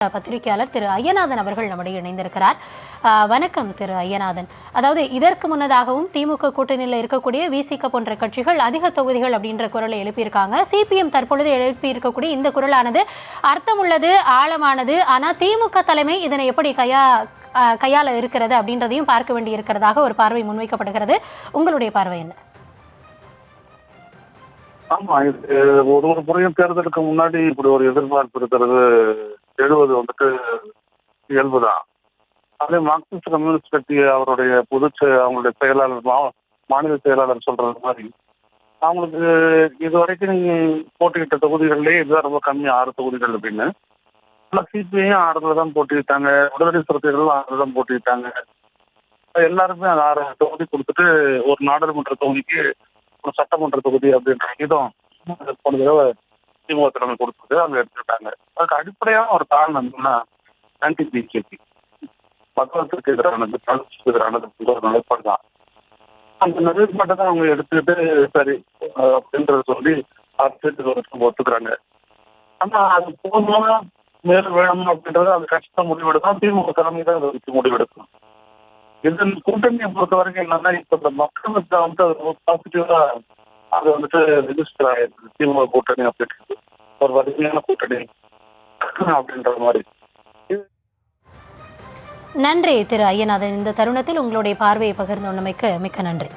பத்திரிகையாளர் திரு ஐயநாதன் அவர்கள் நம்முடைய இணைந்திருக்கிறார். வணக்கம் திரு ஐயநாதன். அதாவது இதற்கு முன்னதாகவும் திமுக கூட்டணியில் இருக்கக்கூடிய விசிக போன்ற கட்சிகள் அதிக தொகுதிகள் அப்படின்ற குரலை எழுப்பியிருக்காங்க. சிபிஎம் தற்பொழுது எழுப்பி இருக்கக்கூடிய இந்த குரலானது அர்த்தம் உள்ளது, ஆழமானது. ஆனா திமுக தலைமை இதனை எப்படி கையாள இருக்கிறது அப்படின்றதையும் பார்க்க வேண்டி இருக்கிறதாக ஒரு பார்வை முன்வைக்கப்படுகிறது. உங்களுடைய பார்வை என்ன? ஆமா, இது ஒரு முறையும் தேர்தலுக்கு முன்னாடி இப்படி ஒரு எதிர்பார்ப்பு இருக்கிறது எழுவது வந்துட்டு இயல்புதான். அதே மார்க்சிஸ்ட் கம்யூனிஸ்ட் கட்சி அவருடைய அவங்களுடைய செயலாளர் மாநில செயலாளர் சொல்றது மாதிரி அவங்களுக்கு இதுவரைக்கும் நீங்க போட்டியிட்ட தொகுதிகள்லேயே இதுதான் ரொம்ப கம்மி, 6 தொகுதிகள் அப்படின்னு. ஆனால் சிபிஐயும் 6 தான் போட்டியிட்டாங்க, விடுதலை சிறுத்தைகளும் 6 தான் போட்டியிட்டாங்க. எல்லாருமே அது 6 தொகுதி கொடுத்துட்டு ஒரு நாடாளுமன்ற தொகுதிக்கு ஒரு சட்டமன்ற தொகுதி அப்படின்ற விதம் போன தடவை திமுக தலைமை கொடுத்தது அங்க எடுத்துக்கிட்டாங்க. அதுக்கு அடிப்படையான ஒரு காரணம் என்னன்னா ஆன்டி பிஜேபி, மதத்திற்கு எதிரானது, கல்விக்கு எதிரானது ஒரு நிலைப்பாடு தான். அந்த நிலைப்பாட்டை தான் அவங்க எடுத்துக்கிட்டு சரி அப்படின்றத சொல்லி அரசியலுக்கு ஒத்துக்கிறாங்க. ஆனா அது போதுமா மேலும் வேணுமா அப்படின்றத அது கஷ்டம் முடிவெடுக்கும். திமுக தலைமை தான் அதை வச்சு முடிவெடுக்கும். இதன் கூட்டணியை பொறுத்த வரைக்கும் என்னன்னா இப்ப இந்த மக்களுக்கு வந்து அது பாசிட்டிவா அது வந்துட்டு ரிஜிஸ்டர் ஆயிருக்கு. திமுக கூட்டணி அப்படின்றது ஒரு வலிமையான கூட்டணி அப்படின்ற மாதிரி. நன்றி திரு ஐயநாதன். இந்த தருணத்தில் உங்களுடைய பார்வையை பகிர்ந்து கொண்டமைக்கு மிக்க நன்றி.